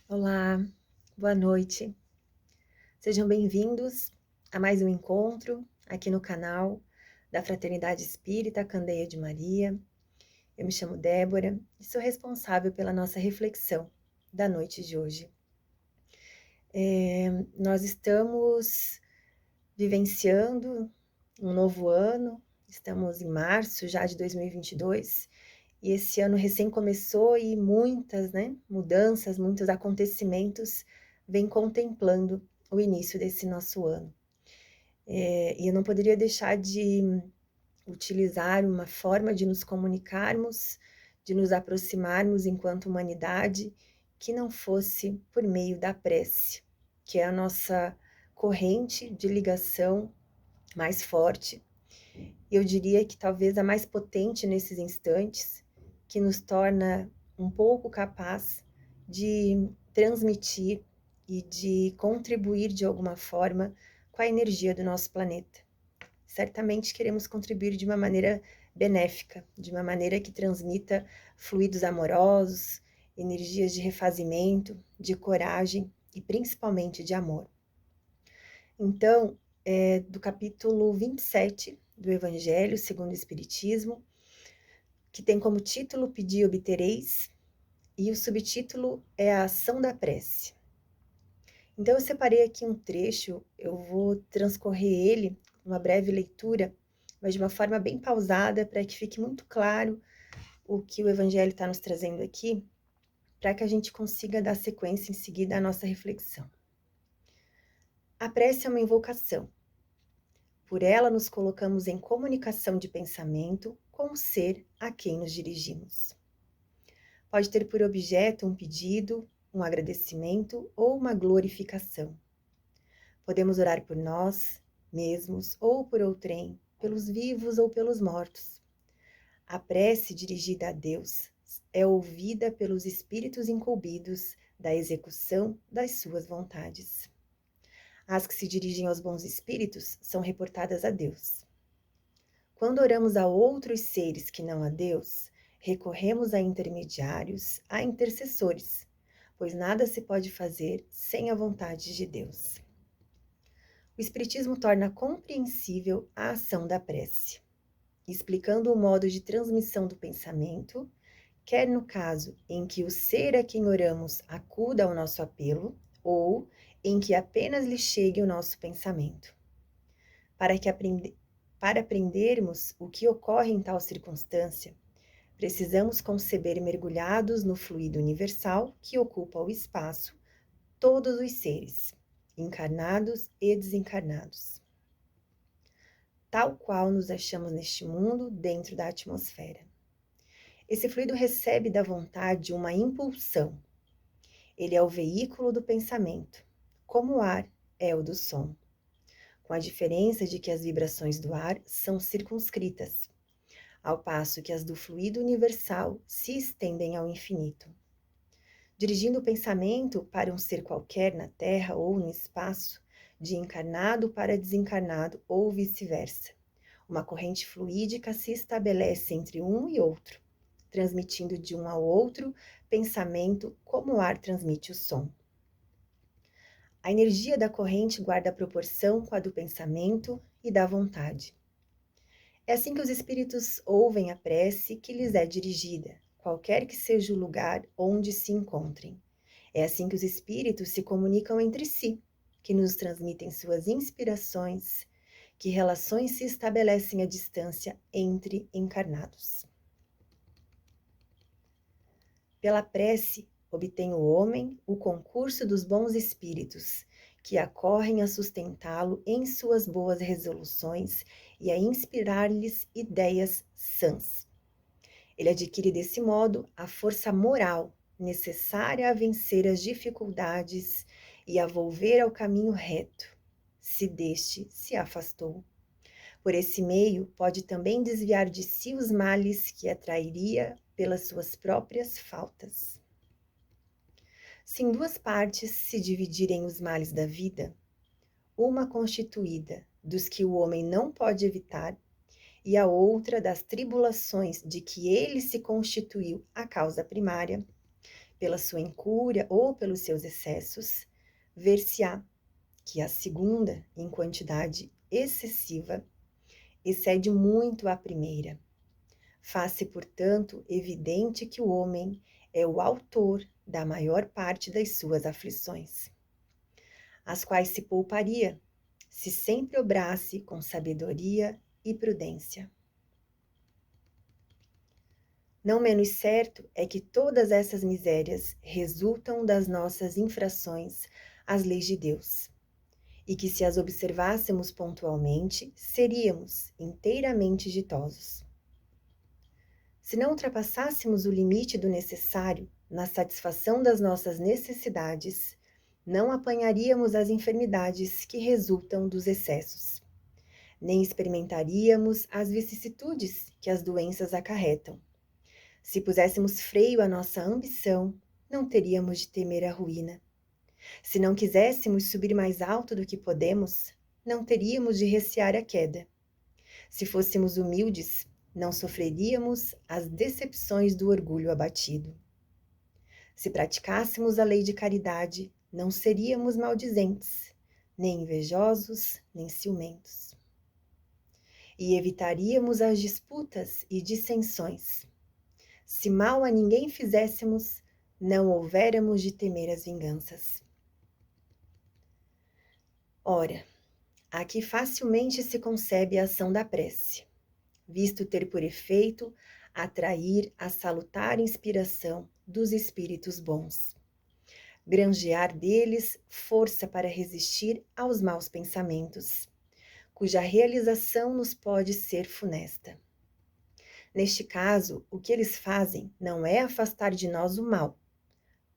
Olá, boa noite. Sejam bem-vindos a mais um encontro aqui no canal da Fraternidade Espírita Candeia de Maria. Eu me chamo Débora e sou responsável pela nossa reflexão da noite de hoje. Nós estamos vivenciando um novo ano, estamos em março já de 2022 e esse ano recém começou e muitas mudanças, muitos acontecimentos vêm contemplando o início desse nosso ano. E eu não poderia deixar de utilizar uma forma de nos comunicarmos, de nos aproximarmos enquanto humanidade, que não fosse por meio da prece, que é a nossa corrente de ligação mais forte. E eu diria que talvez a mais potente nesses instantes, que nos torna um pouco capaz de transmitir e de contribuir de alguma forma com a energia do nosso planeta. Certamente queremos contribuir de uma maneira benéfica, de uma maneira que transmita fluidos amorosos, energias de refazimento, de coragem e principalmente de amor. Então, do capítulo 27 do Evangelho segundo o Espiritismo, que tem como título Pedi e Obtereis, e o subtítulo é a ação da prece. Então eu separei aqui um trecho, eu vou transcorrer ele, uma breve leitura, mas de uma forma bem pausada, para que fique muito claro o que o Evangelho está nos trazendo aqui, para que a gente consiga dar sequência em seguida à nossa reflexão. A prece é uma invocação. Por ela nos colocamos em comunicação de pensamento com o ser a quem nos dirigimos. Pode ter por objeto um pedido, um agradecimento ou uma glorificação. Podemos orar por nós mesmos ou por outrem, pelos vivos ou pelos mortos. A prece dirigida a Deus é ouvida pelos espíritos incumbidos da execução das suas vontades. As que se dirigem aos bons espíritos são reportadas a Deus. Quando oramos a outros seres que não a Deus, recorremos a intermediários, a intercessores, pois nada se pode fazer sem a vontade de Deus. O Espiritismo torna compreensível a ação da prece, explicando o modo de transmissão do pensamento, quer no caso em que o ser a quem oramos acuda ao nosso apelo, ou em que apenas lhe chegue o nosso pensamento. Para aprendermos o que ocorre em tal circunstância, precisamos conceber mergulhados no fluido universal que ocupa o espaço todos os seres, encarnados e desencarnados. Tal qual nos achamos neste mundo dentro da atmosfera. Esse fluido recebe da vontade uma impulsão. Ele é o veículo do pensamento, como o ar é o do som, com a diferença de que as vibrações do ar são circunscritas, ao passo que as do fluido universal se estendem ao infinito. Dirigindo o pensamento para um ser qualquer na Terra ou no espaço, de encarnado para desencarnado ou vice-versa, uma corrente fluídica se estabelece entre um e outro, transmitindo de um ao outro pensamento como o ar transmite o som. A energia da corrente guarda a proporção com a do pensamento e da vontade. É assim que os espíritos ouvem a prece que lhes é dirigida, qualquer que seja o lugar onde se encontrem. É assim que os espíritos se comunicam entre si, que nos transmitem suas inspirações, que relações se estabelecem à distância entre encarnados. Pela prece, obtém o homem o concurso dos bons espíritos, que acorrem a sustentá-lo em suas boas resoluções e a inspirar-lhes ideias sãs. Ele adquire desse modo a força moral necessária a vencer as dificuldades e a volver ao caminho reto, se deste se afastou. Por esse meio, pode também desviar de si os males que atrairia pelas suas próprias faltas. Se em duas partes se dividirem os males da vida, uma constituída dos que o homem não pode evitar, e a outra das tribulações de que ele se constituiu a causa primária, pela sua incúria ou pelos seus excessos, ver-se-á que a segunda, em quantidade excessiva, excede muito a primeira. Faz-se, portanto, evidente que o homem é o autor da maior parte das suas aflições, as quais se pouparia se sempre obrasse com sabedoria e prudência. Não menos certo é que todas essas misérias resultam das nossas infrações às leis de Deus, e que se as observássemos pontualmente, seríamos inteiramente ditosos. Se não ultrapassássemos o limite do necessário na satisfação das nossas necessidades, não apanharíamos as enfermidades que resultam dos excessos, nem experimentaríamos as vicissitudes que as doenças acarretam. Se puséssemos freio à nossa ambição, não teríamos de temer a ruína. Se não quiséssemos subir mais alto do que podemos, não teríamos de recear a queda. Se fôssemos humildes, não sofreríamos as decepções do orgulho abatido. Se praticássemos a lei de caridade, não seríamos maldizentes, nem invejosos, nem ciumentos. E evitaríamos as disputas e dissensões. Se mal a ninguém fizéssemos, não houvéramos de temer as vinganças. Ora, aqui facilmente se concebe a ação da prece, visto ter por efeito atrair a salutar inspiração dos espíritos bons, granjear deles força para resistir aos maus pensamentos, cuja realização nos pode ser funesta. Neste caso, o que eles fazem não é afastar de nós o mal,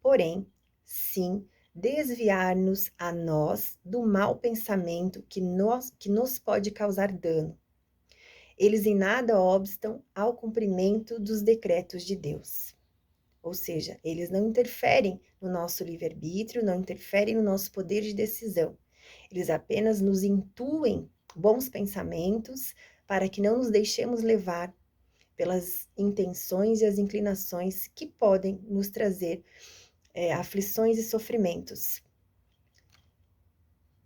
porém, sim, desviar-nos a nós do mau pensamento que nos pode causar dano. Eles em nada obstam ao cumprimento dos decretos de Deus. Ou seja, eles não interferem no nosso livre-arbítrio, não interferem no nosso poder de decisão. Eles apenas nos intuem bons pensamentos para que não nos deixemos levar pelas intenções e as inclinações que podem nos trazer aflições e sofrimentos.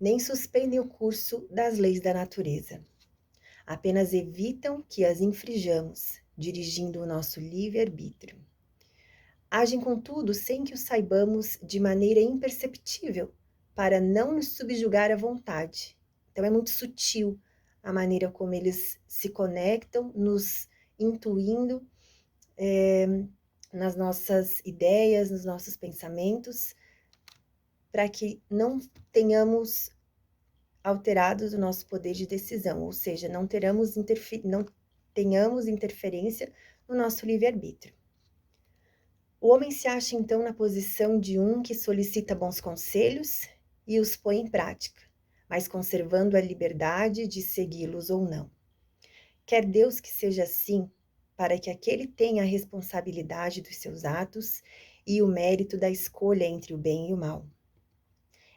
Nem suspendem o curso das leis da natureza. Apenas evitam que as infringamos, dirigindo o nosso livre-arbítrio. Agem, contudo, sem que o saibamos de maneira imperceptível, para não nos subjugar à vontade. Então é muito sutil a maneira como eles se conectam, nos intuindo nas nossas ideias, nos nossos pensamentos, para que não tenhamos alterados o nosso poder de decisão, ou seja, não tenhamos interferência no nosso livre-arbítrio. O homem se acha então na posição de um que solicita bons conselhos e os põe em prática, mas conservando a liberdade de segui-los ou não. Quer Deus que seja assim, para que aquele tenha a responsabilidade dos seus atos e o mérito da escolha entre o bem e o mal.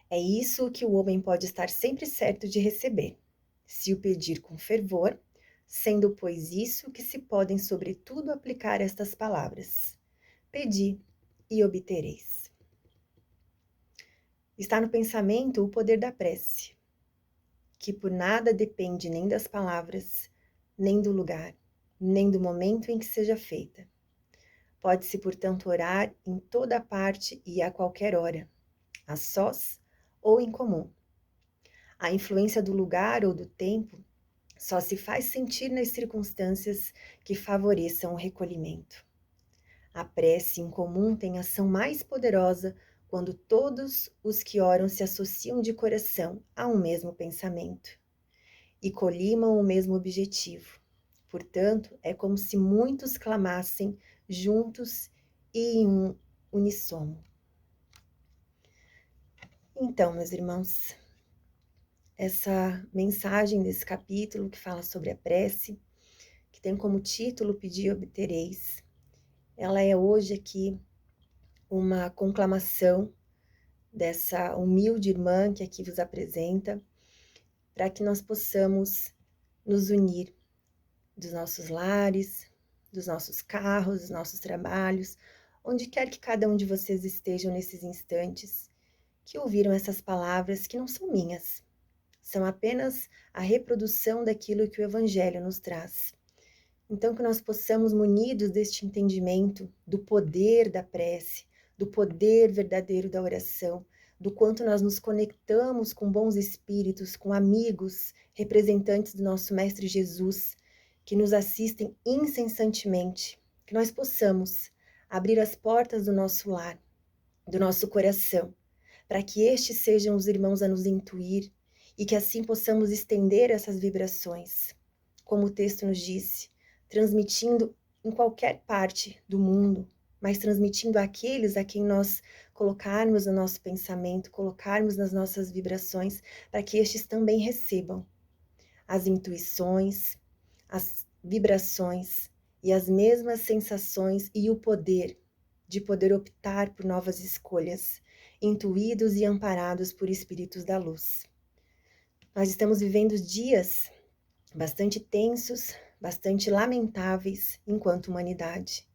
É isso que o homem pode estar sempre certo de receber, se o pedir com fervor, sendo pois isso que se podem sobretudo aplicar estas palavras: pedi e obtereis. Está no pensamento o poder da prece, que por nada depende nem das palavras, nem do lugar, nem do momento em que seja feita. Pode-se, portanto, orar em toda parte e a qualquer hora, a sós ou em comum. A influência do lugar ou do tempo só se faz sentir nas circunstâncias que favoreçam o recolhimento. A prece em comum tem ação mais poderosa quando todos os que oram se associam de coração a um mesmo pensamento e colimam o mesmo objetivo. Portanto, é como se muitos clamassem juntos e em um unissono. Então, meus irmãos, essa mensagem desse capítulo que fala sobre a prece, que tem como título Pedi e obtereis, ela é hoje aqui uma conclamação dessa humilde irmã que aqui vos apresenta, para que nós possamos nos unir dos nossos lares, dos nossos carros, dos nossos trabalhos, onde quer que cada um de vocês estejam nesses instantes, que ouviram essas palavras que não são minhas, são apenas a reprodução daquilo que o Evangelho nos traz. Então, que nós possamos, munidos deste entendimento do poder da prece, do poder verdadeiro da oração, do quanto nós nos conectamos com bons espíritos, com amigos, representantes do nosso Mestre Jesus, que nos assistem incessantemente, que nós possamos abrir as portas do nosso lar, do nosso coração, para que estes sejam os irmãos a nos intuir e que assim possamos estender essas vibrações, como o texto nos disse, transmitindo em qualquer parte do mundo, mas transmitindo àqueles a quem nós colocarmos no nosso pensamento, colocarmos nas nossas vibrações, para que estes também recebam as intuições, as vibrações e as mesmas sensações e o poder de poder optar por novas escolhas, intuídos e amparados por espíritos da luz. Nós estamos vivendo dias bastante tensos, bastante lamentáveis enquanto humanidade.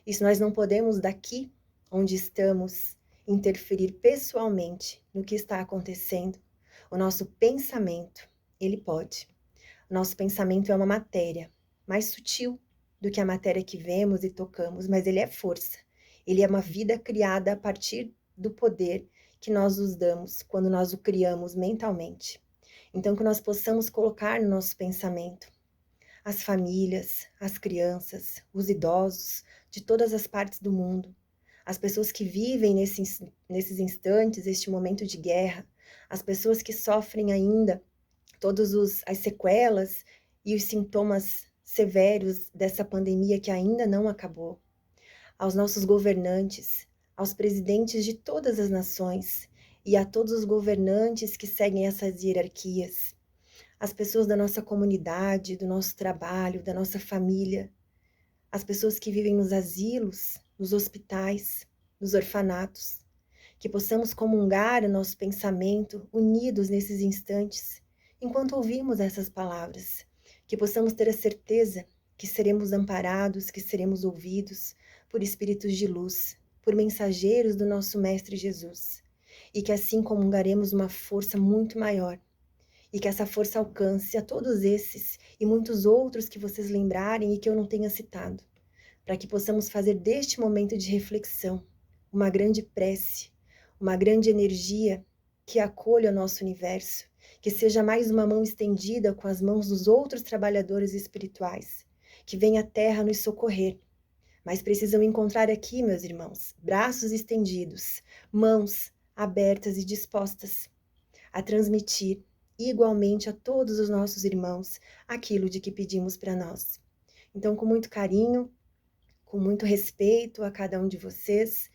Isso nós não podemos daqui, onde estamos, interferir pessoalmente no que está acontecendo. O nosso pensamento, ele pode. O nosso pensamento é uma matéria mais sutil do que a matéria que vemos e tocamos, mas ele é força. Ele é uma vida criada a partir do poder que nós nos damos quando nós o criamos mentalmente. Então, que nós possamos colocar no nosso pensamento as famílias, as crianças, os idosos de todas as partes do mundo, as pessoas que vivem nesses instantes, este momento de guerra, as pessoas que sofrem ainda todas as sequelas e os sintomas severos dessa pandemia que ainda não acabou, aos nossos governantes, aos presidentes de todas as nações e a todos os governantes que seguem essas hierarquias, as pessoas da nossa comunidade, do nosso trabalho, da nossa família, as pessoas que vivem nos asilos, nos hospitais, nos orfanatos, que possamos comungar o nosso pensamento unidos nesses instantes, enquanto ouvimos essas palavras, que possamos ter a certeza que seremos amparados, que seremos ouvidos por espíritos de luz, por mensageiros do nosso Mestre Jesus, e que assim comungaremos uma força muito maior, e que essa força alcance a todos esses e muitos outros que vocês lembrarem e que eu não tenha citado, para que possamos fazer deste momento de reflexão uma grande prece, uma grande energia que acolha o nosso universo, que seja mais uma mão estendida com as mãos dos outros trabalhadores espirituais, que venha a terra nos socorrer. Mas precisam encontrar aqui, meus irmãos, braços estendidos, mãos abertas e dispostas a transmitir igualmente a todos os nossos irmãos aquilo de que pedimos para nós. Então, com muito carinho, com muito respeito a cada um de vocês,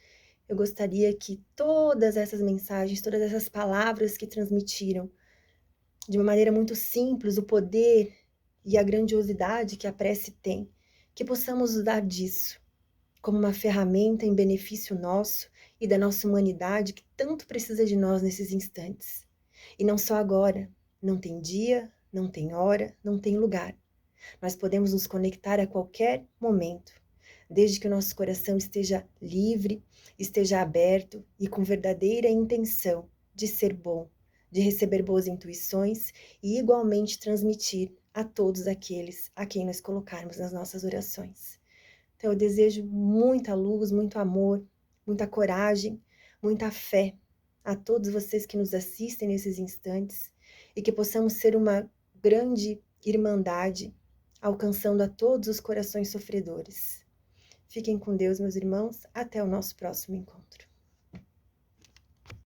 eu gostaria que todas essas mensagens, todas essas palavras que transmitiram, de uma maneira muito simples, o poder e a grandiosidade que a prece tem, que possamos usar disso como uma ferramenta em benefício nosso e da nossa humanidade que tanto precisa de nós nesses instantes. E não só agora, não tem dia, não tem hora, não tem lugar. Nós podemos nos conectar a qualquer momento, desde que o nosso coração esteja livre, esteja aberto e com verdadeira intenção de ser bom, de receber boas intuições e igualmente transmitir a todos aqueles a quem nós colocarmos nas nossas orações. Então eu desejo muita luz, muito amor, muita coragem, muita fé a todos vocês que nos assistem nesses instantes e que possamos ser uma grande irmandade, alcançando a todos os corações sofredores. Fiquem com Deus, meus irmãos. Até o nosso próximo encontro.